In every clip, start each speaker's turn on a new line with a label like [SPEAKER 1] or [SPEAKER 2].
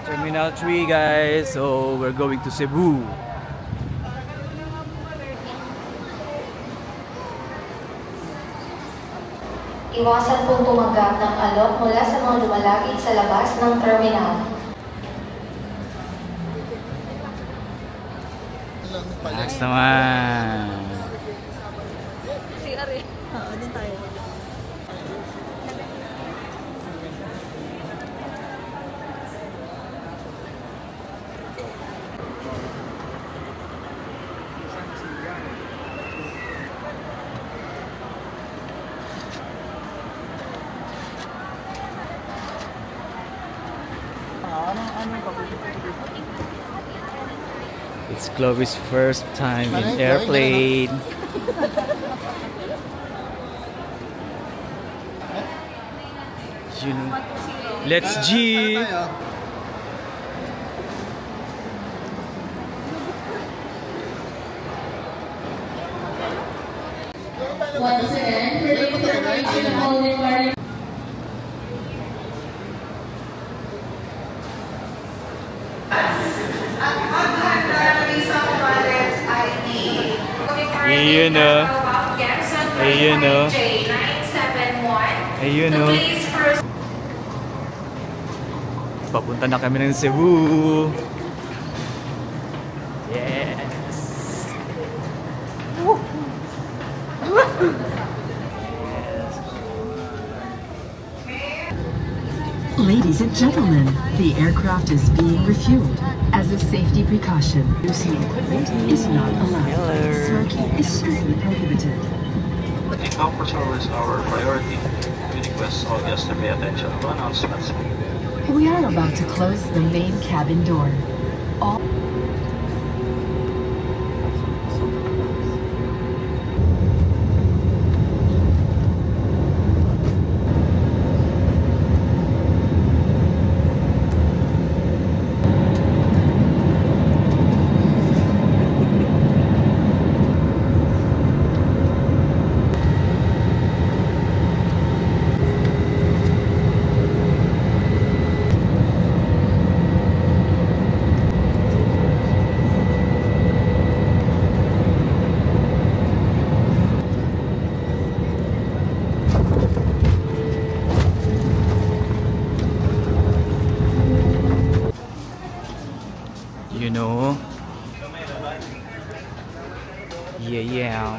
[SPEAKER 1] Terminal 3 guys, so we're going to Cebu.
[SPEAKER 2] Iwasan pong tumanggap ng alok mula sa mga lumalapit sa labas ng terminal.
[SPEAKER 1] Next naman.
[SPEAKER 3] CR eh. Oo, din tayo.
[SPEAKER 1] It's Chloe's first time in airplane. Let's G.
[SPEAKER 2] Once again, for the information
[SPEAKER 1] Ayun o. Ayun o. Ayun o. Papunta na kami ng Cebu. Yes.
[SPEAKER 4] Ladies and gentlemen, the aircraft is being refueled. As a safety precaution, using equipment is not allowed. Smoking is strictly prohibited.
[SPEAKER 5] Takeoff control is our priority. We request all guests to pay attention to announcements.
[SPEAKER 4] We are about to close the main cabin door. All
[SPEAKER 1] You know. Yeah.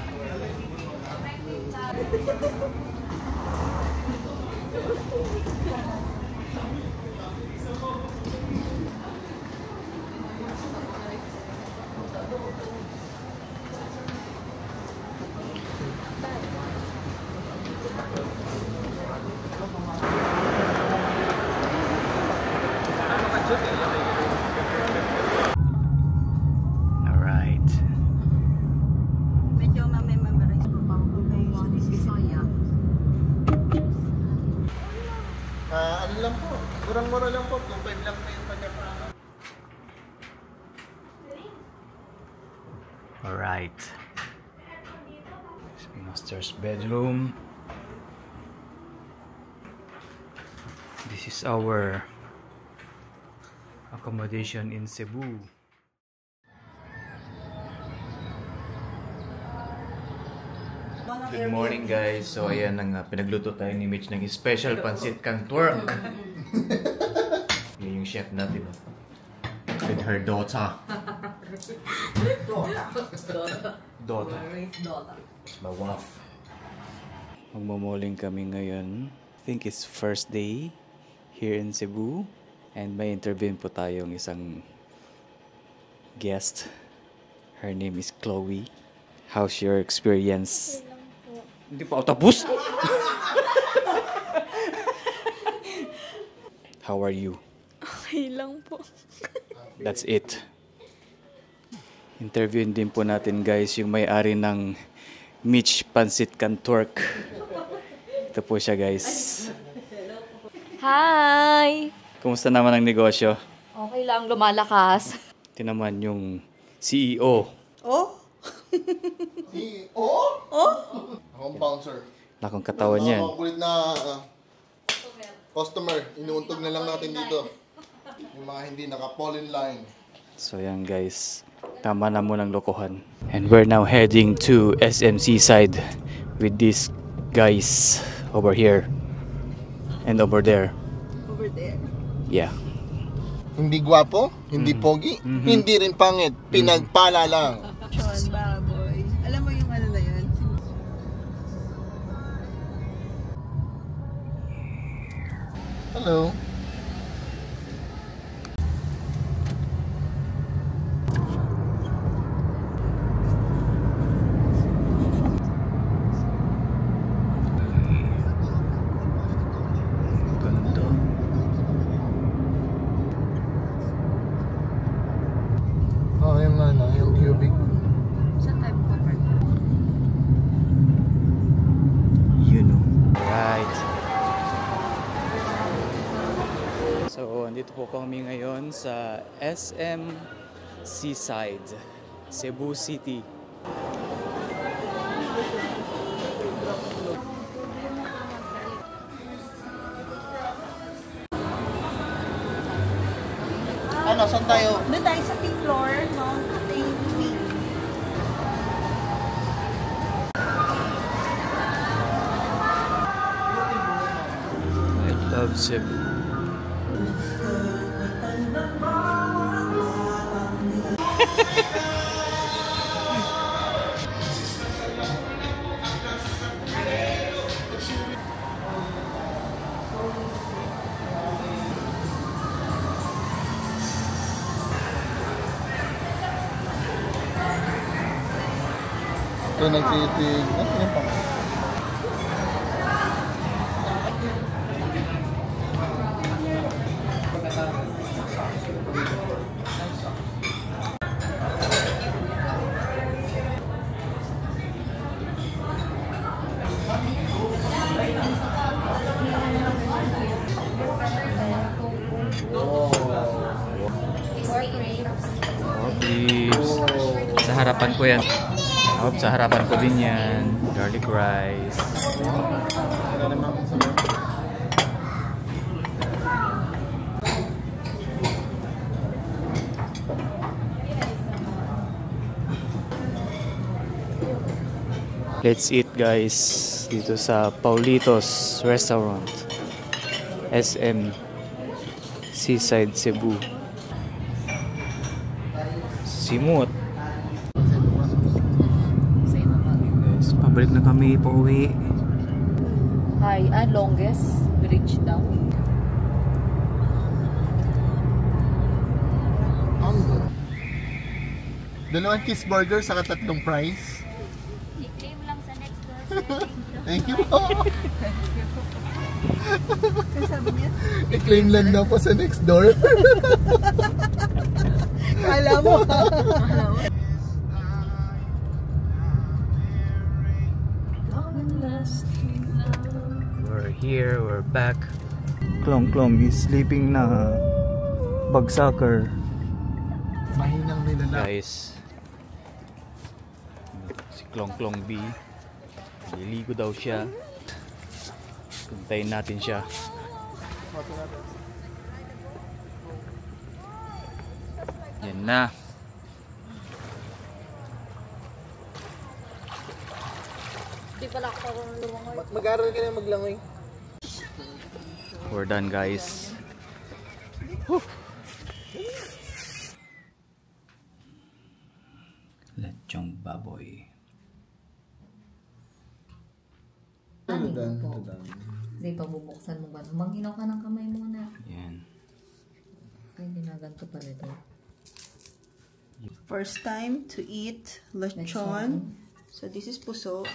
[SPEAKER 1] Alright.
[SPEAKER 3] Medyo mamememorize ko pa.
[SPEAKER 6] Ano lang po, murang-mura lang po, 2.5 lang po yung kanya pa.
[SPEAKER 1] Alright. Master's bedroom. This is our accommodation in Cebu. Good morning guys. So ayan ang pinagluto tayo ni Mitch ng special pancit canton. Yan yung chef natin. With her daughter. Daughter. My wife. Magmamoling kami ngayon. I think it's first day here in Cebu. And may intervene po tayong isang guest. Her name is Chloe. How's your experience? Hindi pa ako tapos. How are you?
[SPEAKER 3] Okay lang po.
[SPEAKER 1] That's it. Interviewin din po natin guys yung may-ari ng Mitch Pancit Canton. Ito po siya guys.
[SPEAKER 3] Hi!
[SPEAKER 1] Kumusta naman ang negosyo?
[SPEAKER 3] Okay lang, lumalakas.
[SPEAKER 1] Ito naman yung CEO.
[SPEAKER 3] Oh?
[SPEAKER 6] Akong bouncer.
[SPEAKER 1] Nakong katawan niyan.
[SPEAKER 6] Kulit na customer, inuuntog na lang natin dito. Yung mga hindi naka-fall in line.
[SPEAKER 1] So yan guys, tama na munang lokohan. And we're now heading to SMC side with these guys over here and over there.
[SPEAKER 3] Over there.
[SPEAKER 1] Yeah.
[SPEAKER 6] Hindi gwapo, hindi pogi, hindi rin pangit. Pinagpala lang.
[SPEAKER 3] Sean, baboy. Alam mo yung ano na yun?
[SPEAKER 6] Hello.
[SPEAKER 1] Ganda.
[SPEAKER 6] Oh, yung ano, yung cubic.
[SPEAKER 3] Saan tayo magpapark?
[SPEAKER 1] You know. Right. So, andito po kami ngayon sa SM Seaside, Cebu City.
[SPEAKER 6] Ano, saan tayo?
[SPEAKER 3] Doon tayo sa pink floor, no? Pink wing.
[SPEAKER 1] I love Cebu.
[SPEAKER 6] Ito nagtitig. Ano yung pang?
[SPEAKER 1] Oh, please. Sa harapan ko yan. Oh, sa harapan ko din yan. Garlic rice.
[SPEAKER 6] Ano naman kung saan?
[SPEAKER 1] Let's eat guys dito sa Paulitos Restaurant, SM Seaside, Cebu. Simut. Guys, pabalik na kami, pauwi.
[SPEAKER 3] Hi, longest bridge daw.
[SPEAKER 6] Ang good. Dalawang cheeseburger sa tatlong fries.
[SPEAKER 7] I-claim lang sa next door.
[SPEAKER 6] Thank you po.
[SPEAKER 3] Kasi sabi niya,
[SPEAKER 6] I-claim lang daw po sa next door.
[SPEAKER 3] kala mo.
[SPEAKER 1] We're here, we're back. Klong Klong is sleeping na. Bagsaker.
[SPEAKER 6] Mahinang nilala.
[SPEAKER 1] Guys, si Klong Klong B, nililigo daw siya. Puntayin natin siya. Yan na.
[SPEAKER 3] Di pala ako lumangoy.
[SPEAKER 6] Mag-aaral ka na maglangoy.
[SPEAKER 1] We're done guys. Whew. Lechong baboy.
[SPEAKER 7] Hindi pa bubuksan mo ba? Manghinaw ka ng kamay muna.
[SPEAKER 1] Yan.
[SPEAKER 7] Ay, ginaganto pala ito.
[SPEAKER 3] First time to eat lechon. So this is puso.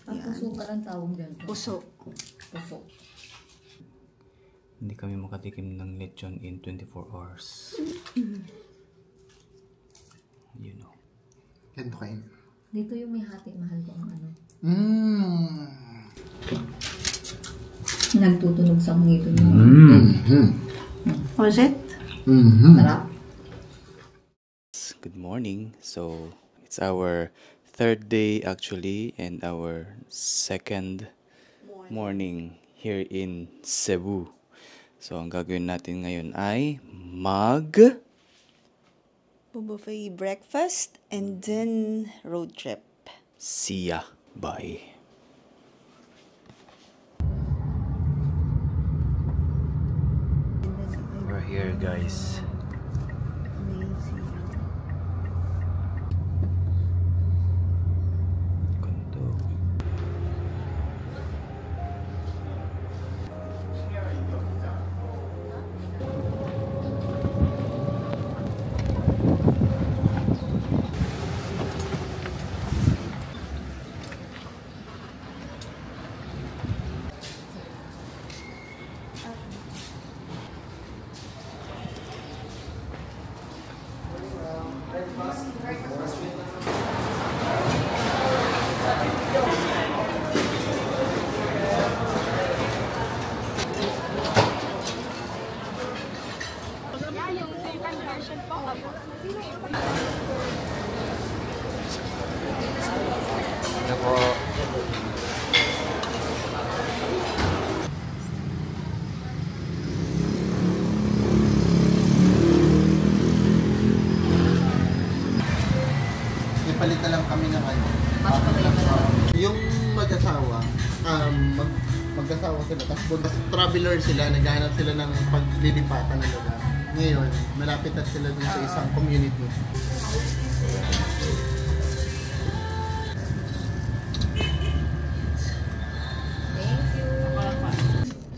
[SPEAKER 7] Ang puso pa lang tawag dyan.
[SPEAKER 3] Puso.
[SPEAKER 7] Puso.
[SPEAKER 1] Hindi kami makatikim ng lechon in 24 hours. You know.
[SPEAKER 6] Yan kain.
[SPEAKER 7] Dito yung may hati. Mahal ko ang ano. Nagtutunog sa ngito niyo.
[SPEAKER 3] Was it?
[SPEAKER 7] Sarap.
[SPEAKER 1] Good morning. So, it's our third day actually and our second morning here in Cebu. So, ang gagawin natin ngayon ay
[SPEAKER 3] Buffet breakfast and then road trip.
[SPEAKER 1] See ya. Bye. We're here, guys.
[SPEAKER 3] Amazing.
[SPEAKER 1] Ganda.
[SPEAKER 6] Ipalit na lang kami ng ano. Yung mag-asawa, mag-asawa sila, tapos traveler sila, naghahanap sila ng paglilipatan na lugar. Ngayon, malapit na sila dun sa isang community.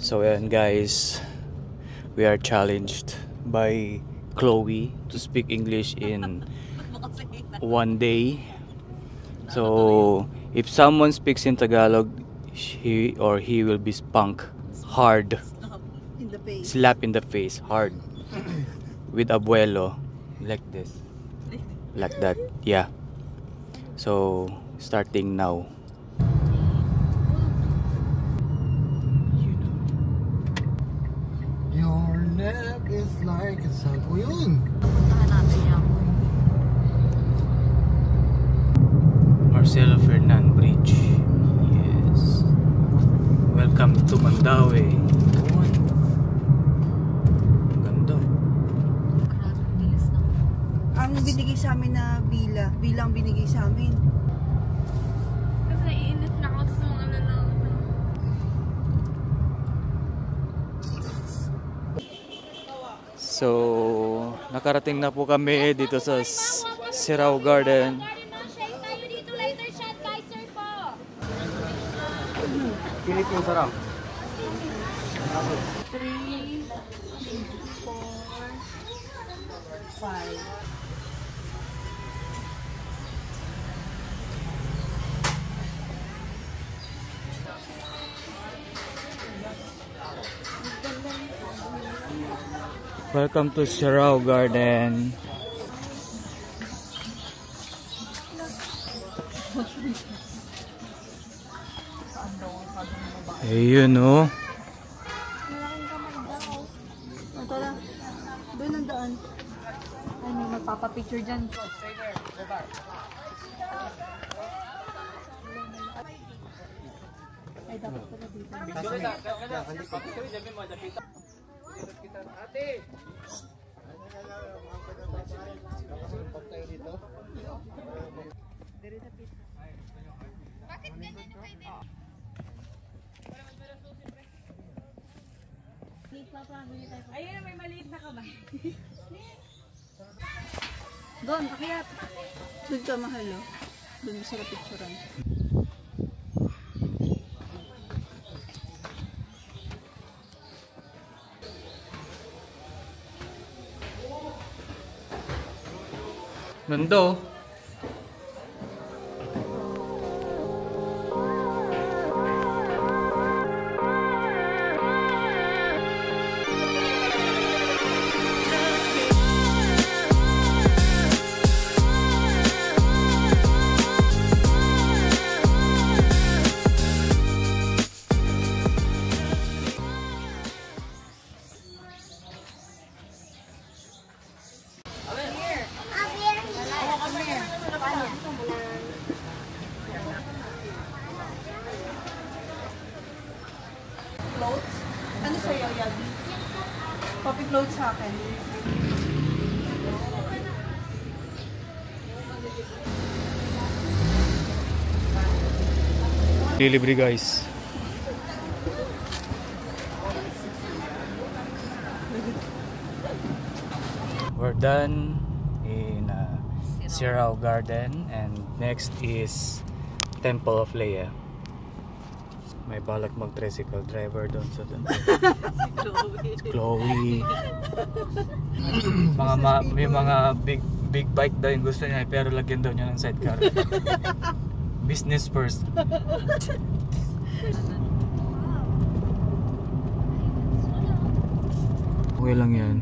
[SPEAKER 1] So ayan guys, we are challenged by Chloe to speak English in one day. So if someone speaks in Tagalog, she or he will be spanked hard,
[SPEAKER 3] In the face.
[SPEAKER 1] slap in the face hard with abuelo, like this, like that. Yeah. So starting now.
[SPEAKER 6] Your neck is like a sun. O yun!
[SPEAKER 1] Marcelo Fernan Bridge. Yes. Welcome to Mandaue. Ang ganda.
[SPEAKER 3] Ang binigay sa amin na bilang binigay sa amin.
[SPEAKER 8] Kasi naiinit na ako sa mga lalaki.
[SPEAKER 1] So, nakarating na po kami dito sa Sirao Garden. Philippine sarap.
[SPEAKER 3] 3, 4, 5.
[SPEAKER 1] Welcome to Sirao Garden. Ayun oh.
[SPEAKER 3] Tara, doon ang daan.
[SPEAKER 7] Ay, may magpapapicture dyan. Ay, dapat pala dito.
[SPEAKER 8] Ayun, may maliit na kamay.
[SPEAKER 7] Doon, pakiat.
[SPEAKER 3] Doon ka mahal, oh. Doon sa picturean.
[SPEAKER 1] Ganda oh.
[SPEAKER 3] Copy float sa akin.
[SPEAKER 1] Libre guys. We're done in Sirao Garden and next is Temple of Leia. May balak mag-tricycle driver doon sa doon. Si Chloe. May mga big bike daw yung gusto niya pero lagyan daw niya ng sidecar. Business first. Okay lang yan.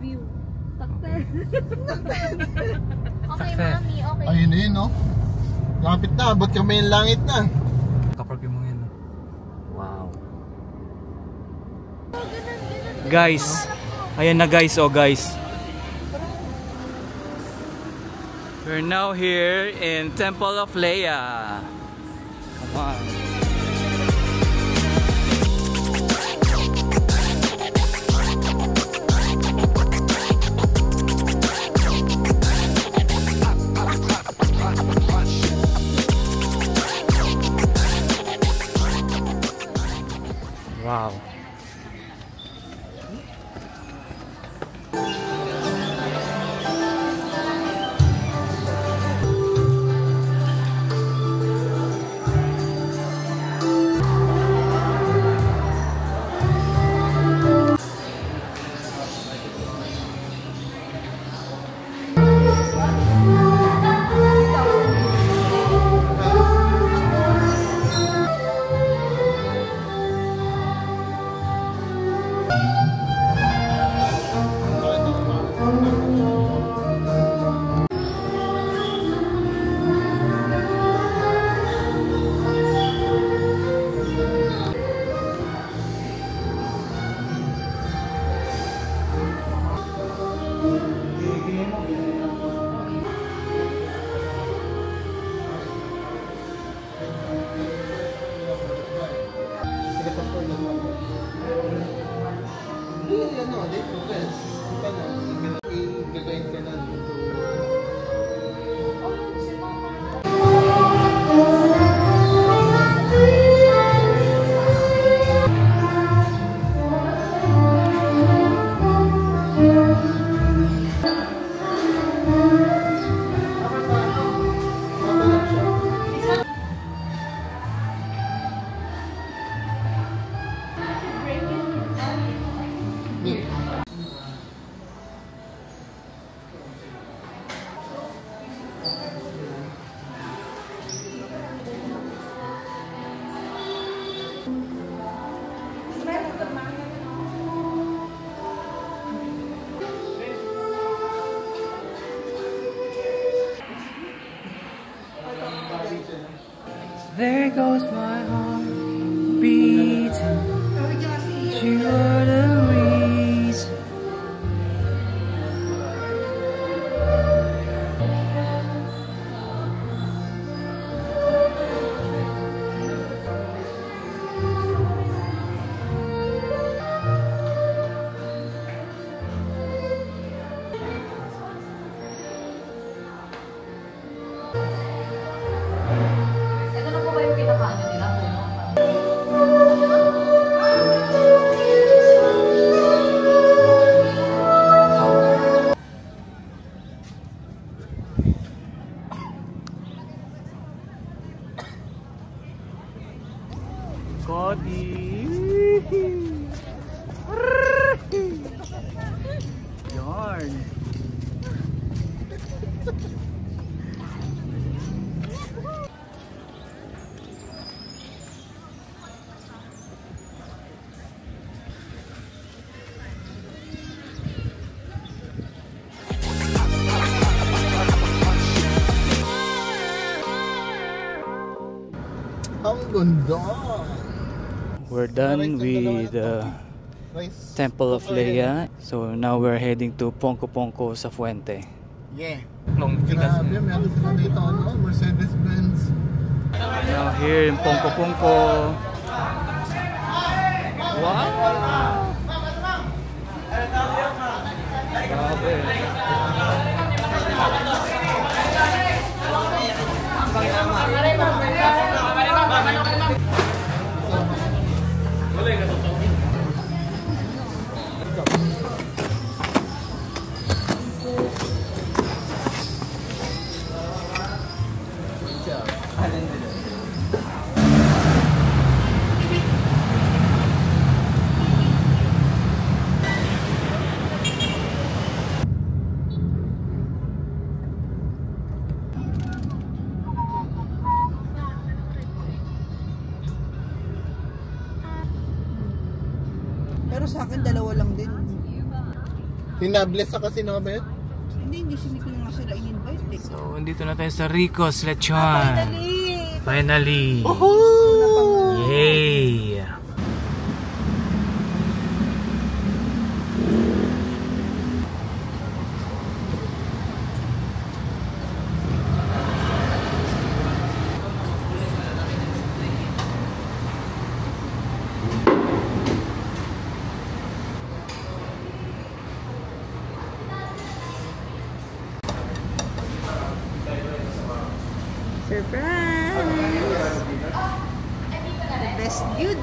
[SPEAKER 8] Okay, mami, okay.
[SPEAKER 6] Ayun na yun, no? Lapit na, abot kami yung langit na.
[SPEAKER 1] Kapag mo yan. Wow. Guys, ayan na guys, oh guys. We're now here in Temple of Leia. Come on. Wow. There goes my heart beating. You are the reason.
[SPEAKER 7] Ito na po ba yung pinakaano nila?
[SPEAKER 1] Cody. Yarn.
[SPEAKER 6] Ang ganda!
[SPEAKER 1] We're done with the Temple of Leia. So now we're heading to Ponco Ponco sa Fuente.
[SPEAKER 6] Yeah.
[SPEAKER 1] Long
[SPEAKER 6] Grabe, meron sila dito ano, Mercedes-Benz.
[SPEAKER 1] Now here in Ponco Ponco. Wow!
[SPEAKER 3] Pero sa akin, dalawa lang din.
[SPEAKER 6] Hinabless na kasi na ba yun?
[SPEAKER 3] Hindi ko nga sila in-invite eh.
[SPEAKER 1] So, andito na tayo sa Rico's Lechon. Finally! Yay!
[SPEAKER 3] Surprise! The best dude.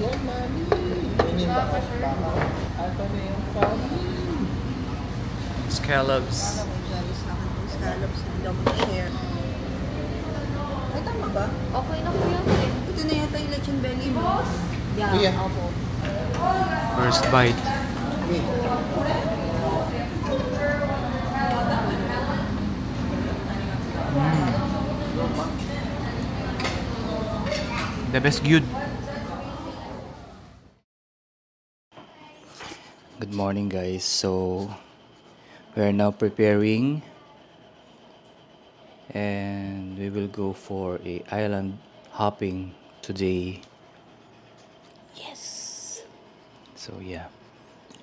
[SPEAKER 6] Yan, mami. Ini ba? Ito na yung family.
[SPEAKER 1] Scallops.
[SPEAKER 3] Alam mo, jealous na ako ng scallops. Hindi ako mag-share. Ay, tama ba?
[SPEAKER 7] Okay na po yan eh.
[SPEAKER 3] Ito na yata yung lechon belly mo.
[SPEAKER 7] Yeah,
[SPEAKER 6] Yeah.
[SPEAKER 7] opo.
[SPEAKER 1] First bite. The best good. Good morning, guys. So we are now preparing and we will go for a island hopping today.
[SPEAKER 3] Yes.
[SPEAKER 1] So yeah.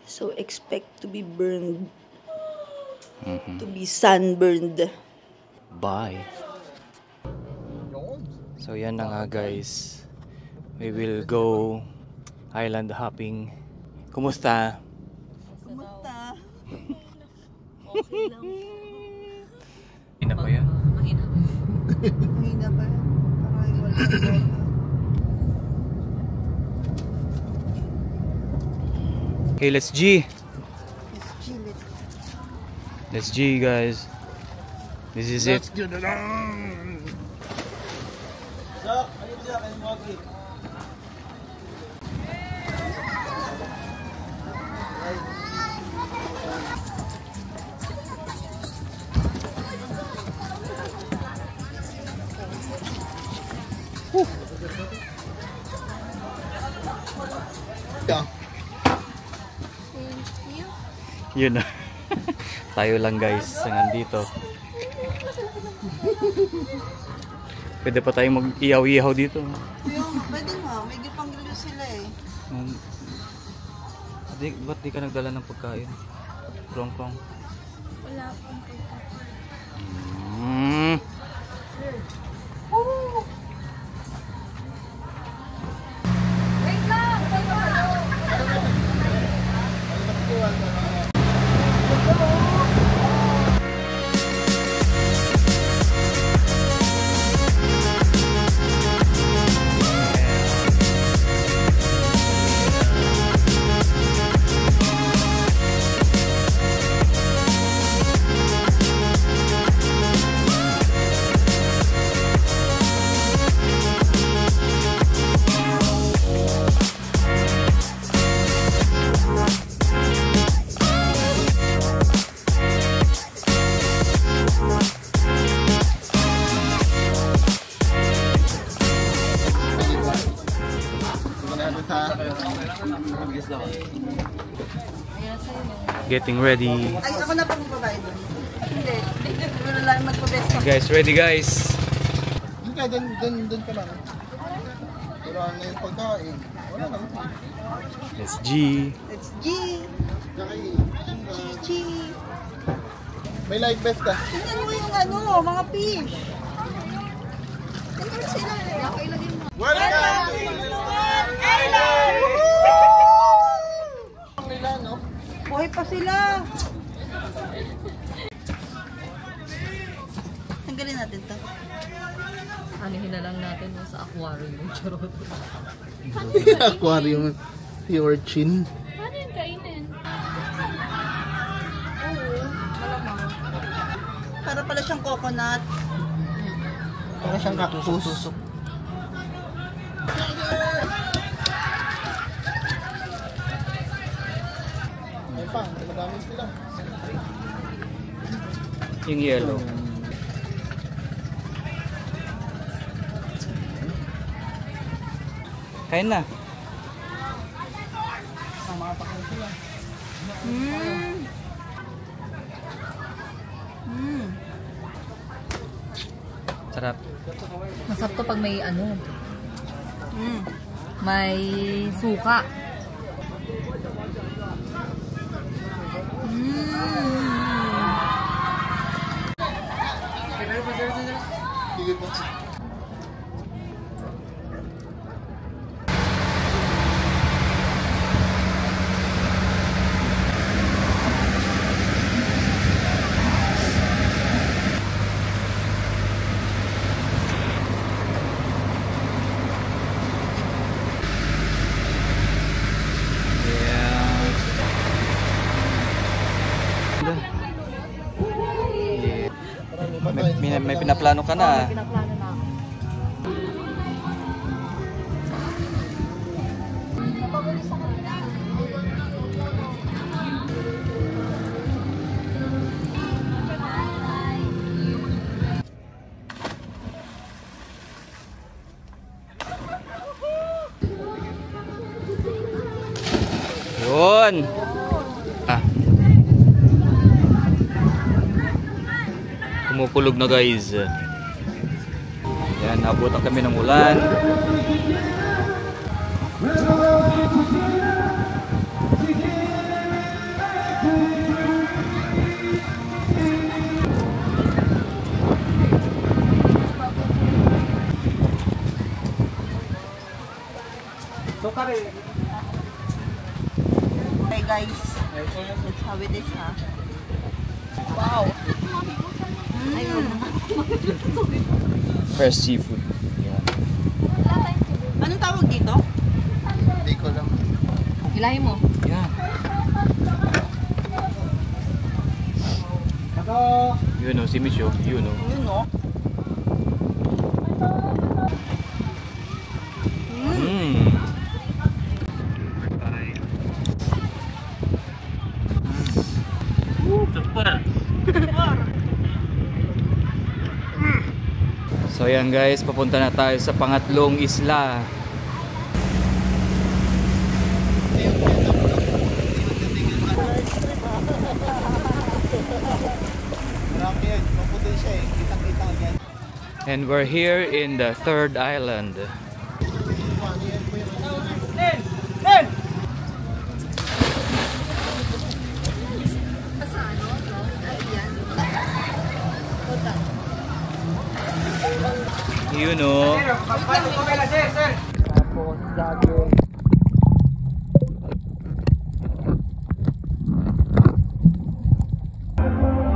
[SPEAKER 3] So expect to be burned. To be sunburned.
[SPEAKER 1] Bye. So yan na nga, guys. We will go island hopping. Kumusta?
[SPEAKER 3] Kumusta? Okay lang.
[SPEAKER 1] Ina pa yan?
[SPEAKER 7] Mahina.
[SPEAKER 3] Mahina pa yan. Parang wala.
[SPEAKER 1] Okay, let's G.
[SPEAKER 3] Let's chill it.
[SPEAKER 1] Let's G, guys. This is it.
[SPEAKER 6] Let's get it on. Yeah.
[SPEAKER 1] Yun na. Tayo lang, guys, ang andito. Pwede pa tayong mag-ihaw-ihaw dito.
[SPEAKER 3] Pwede nga. May gipang-grilo sila eh.
[SPEAKER 1] Ba't di ka nagdala ng pagkain? Krong-krong.
[SPEAKER 8] Wala pang pagkakas.
[SPEAKER 7] Wait lang!
[SPEAKER 1] Getting ready.
[SPEAKER 3] Ay, ako na pang babayad doon. Hindi. Ano na lang magpabest ka.
[SPEAKER 1] Guys, ready, guys.
[SPEAKER 6] Doon ka, doon ka lang. Pero ano yung pagkain? Wala lang.
[SPEAKER 1] Let's G.
[SPEAKER 3] Let's G. G.
[SPEAKER 6] May live vest ka?
[SPEAKER 3] Tingnan mo yung ano, mga fish. Tingnan mo sila.
[SPEAKER 6] Welcome to Island!
[SPEAKER 3] pa sila. Tanggalin natin to.
[SPEAKER 7] Anihin na lang natin sa aquarium yung charot.
[SPEAKER 6] Aquarium. Yung urchin.
[SPEAKER 8] Paano yung kainin?
[SPEAKER 3] Para pala siyang coconut.
[SPEAKER 6] Para siyang cactus. Ay pa, madami sila.
[SPEAKER 1] Yung yellow. Kain na. Sarap.
[SPEAKER 7] Masarap to pag may ano. May suka.
[SPEAKER 6] Sige po.
[SPEAKER 1] May pinaplano ka na.
[SPEAKER 7] Pinaplano na ako.
[SPEAKER 1] Yun. Kumukulog na guys. Yan, nabutan kami ng ulan.
[SPEAKER 3] Okay guys, that's how it is ha. Wow!
[SPEAKER 1] Fresh seafood. Yan.
[SPEAKER 3] Anong tawag dito?
[SPEAKER 6] Hindi ko lang.
[SPEAKER 7] Hilahin mo.
[SPEAKER 1] Yan. Yun o, si Micho. Yun o.
[SPEAKER 3] Yun no?
[SPEAKER 1] So yan guys, papunta na tayo sa pangatlong isla. And we're here in the third island. You know. Ito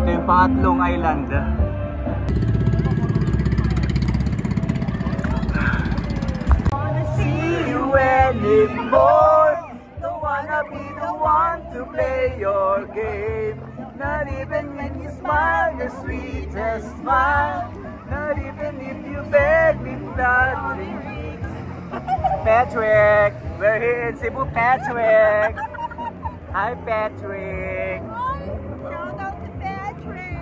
[SPEAKER 1] yung pangatlong island. Wanna see you anymore. Don't wanna be the one to play your game. Not even when you smile your sweetest smile. Not even if you beg me not to. Patrick, we're here in Cebu, Patrick. Hi, Patrick.
[SPEAKER 3] Shout out to Patrick!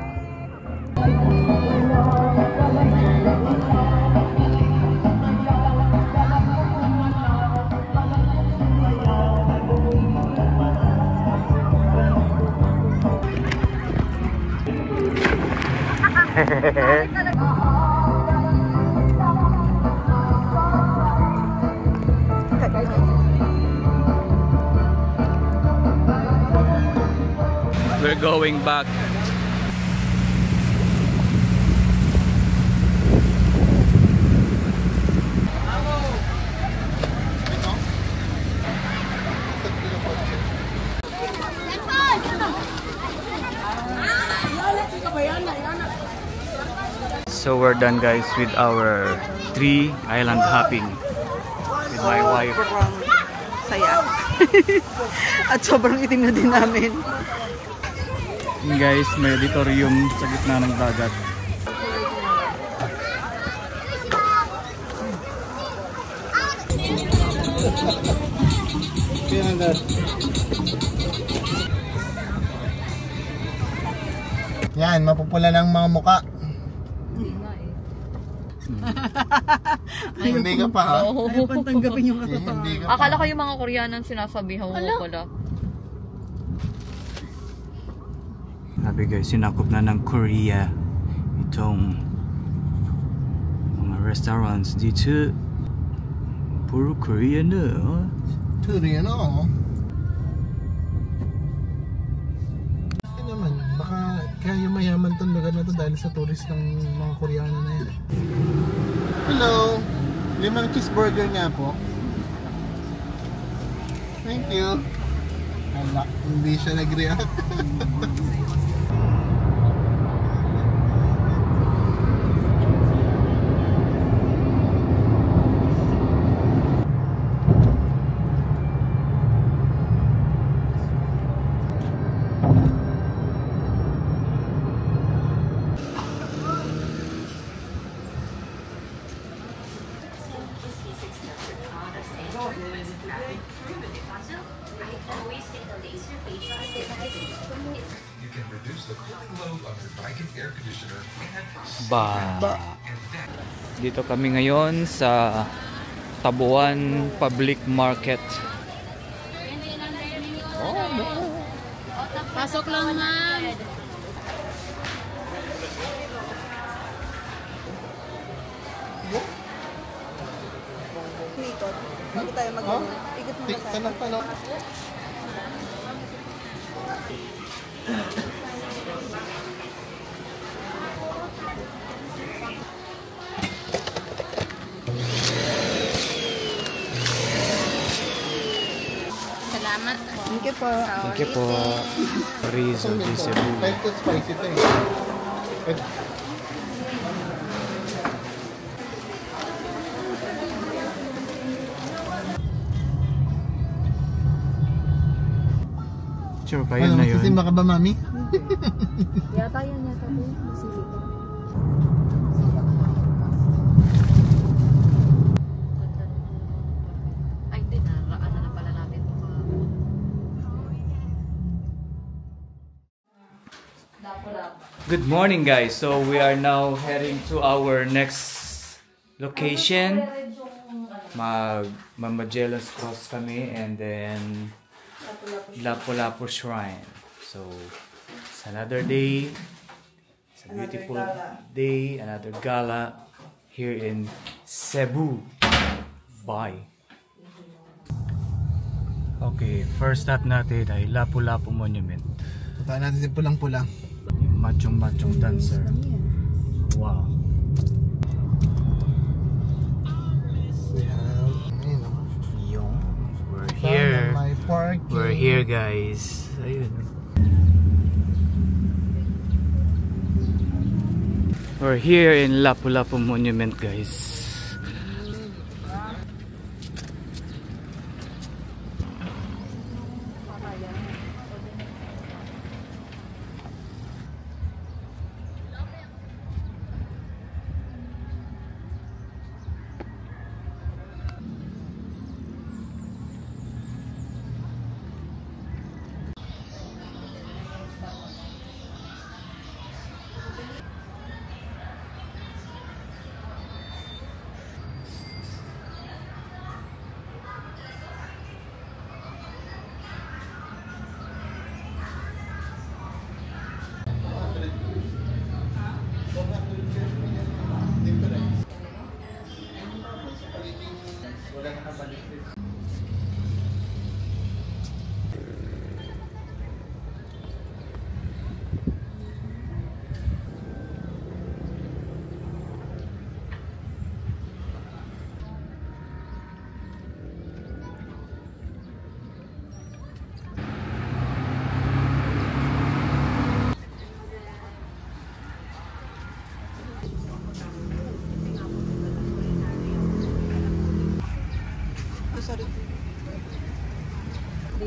[SPEAKER 1] We're going back. So we're done guys with our 3 island hopping with my wife.
[SPEAKER 3] Sobrang saya. At sobrang itim na din namin.
[SPEAKER 1] Yun guys, may auditorium sa gitna ng dagat.
[SPEAKER 6] Yan, mapupula ng mga muka. Hindi ka pa ha?
[SPEAKER 3] Ayaw pang tanggapin yung katotohanan.
[SPEAKER 6] Hindi ka pa.
[SPEAKER 8] Akala ko yung mga Koreanan sinasabihan mo pala.
[SPEAKER 1] Sabi guys, sinakop na ng Korea itong mga restaurants dito. Puro Korean na.
[SPEAKER 6] Korean o. Kasi naman, baka kaya mayaman tong lugar na to dahil sa tourist ng mga Koreano na yan. Hello! 5 cheeseburger nga po. Thank you. Ala, hindi siya nag-react.
[SPEAKER 1] Dito kami ngayon sa Tabuan Public Market.
[SPEAKER 8] Pasok lang, ma'am.
[SPEAKER 3] Ikot. Bago tayo mag-ikot muna tayo.
[SPEAKER 6] Tanong.
[SPEAKER 8] Salamat.
[SPEAKER 3] Thank you po.
[SPEAKER 1] Thank you po. Rizzo di Cebu.
[SPEAKER 6] Kahit to spicy to eh.
[SPEAKER 1] Sure, kaya na yun.
[SPEAKER 6] Magsisimba ka ba, mami?
[SPEAKER 7] Yata yan, yata po. Masili ko.
[SPEAKER 8] Ay, dinaraan na pala natin.
[SPEAKER 1] Good morning guys. So we are now heading to our next location. Magellan's Cross kami and then Lapu-Lapu Shrine. So it's another day. It's a beautiful day, another gala here in Cebu. Bye. Okay, first stop natin ay Lapu-Lapu Monument.
[SPEAKER 6] Punta natin yung pulang-pula.
[SPEAKER 1] Yung machong dancer. Wow.
[SPEAKER 6] We have, ayun o.
[SPEAKER 1] Yung, we're here.
[SPEAKER 6] My parking.
[SPEAKER 1] We're here guys. Ayun. We're here in Lapu-Lapu Monument guys.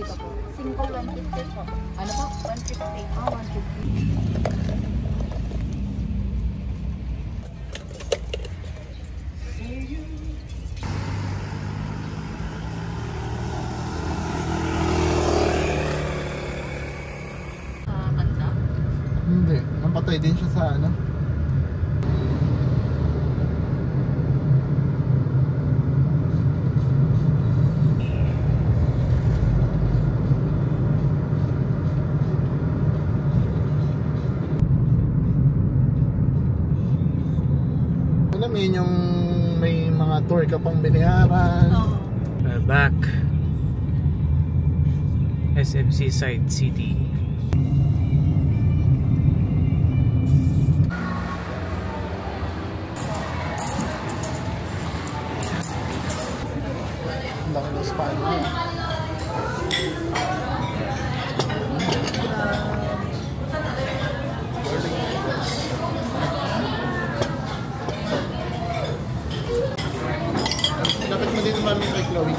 [SPEAKER 3] dito po?
[SPEAKER 8] Single 150 po.
[SPEAKER 3] Ano po?
[SPEAKER 8] 150.
[SPEAKER 3] Ah, 150.
[SPEAKER 8] Banda.
[SPEAKER 6] Hindi. Napatay din siya sa ano. Alam mo yun yung may mga tour ka pang binayaran.
[SPEAKER 3] Oo.
[SPEAKER 1] Back. SMC Side City.
[SPEAKER 6] Laki ng spine niya. Dapat mo din mami kay Chloe.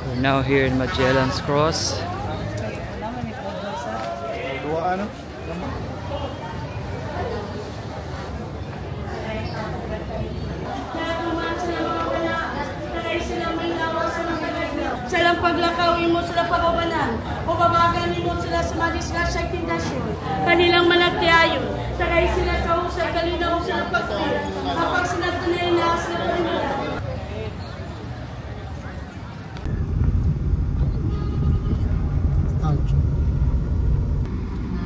[SPEAKER 1] We're now here in Magellan's Cross.
[SPEAKER 6] Dua ano?
[SPEAKER 9] Silang paglakawin mo sila pababanan o babaganin mo sila sa madisgrasya at tindasyon. Kanilang managtiayon, sakay sila kausay, kalinaw sila pagpira. Kapag sila tunay na sila palimula.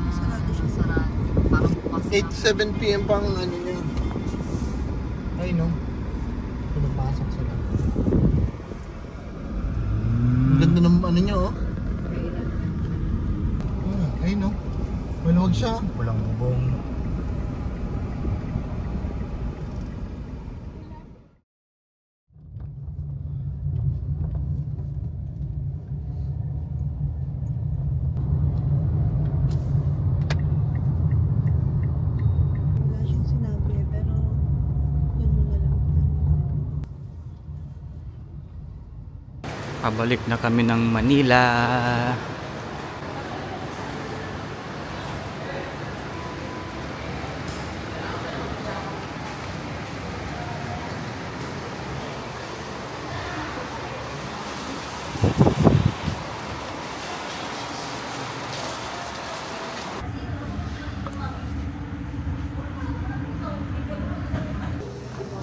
[SPEAKER 3] Sarado siya, sarado. Parang bukas.
[SPEAKER 6] 8 to 7 PM pang ano niya. Ay no. Pinapasok sila. Ang ganda ng ano niya oh. Ay no. Maluwag siya. Walang bubong.
[SPEAKER 3] Wala siyang sinabi pero yun mo na lang.
[SPEAKER 1] Pabalik na kami ng Manila.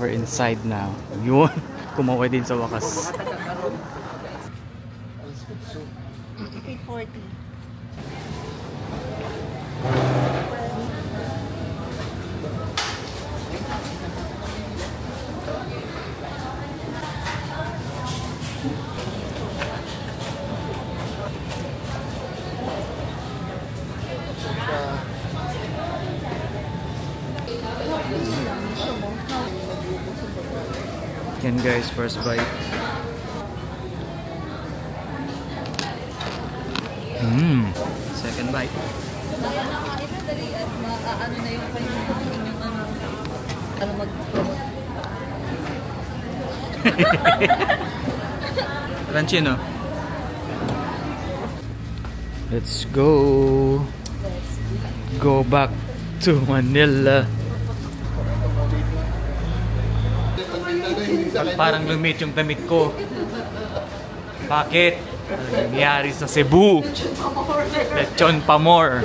[SPEAKER 1] We're inside now. Yun. Kumaway din sa wakas.
[SPEAKER 3] 840.
[SPEAKER 1] Yan guys, first bite. Second bite.
[SPEAKER 7] Ano na yung ano mag-promote.
[SPEAKER 1] Crunchy, no? Let's go. Go back to Manila. Parang lumit yung damit ko. Bakit? Ano nangyari sa Cebu? Lechon pa more.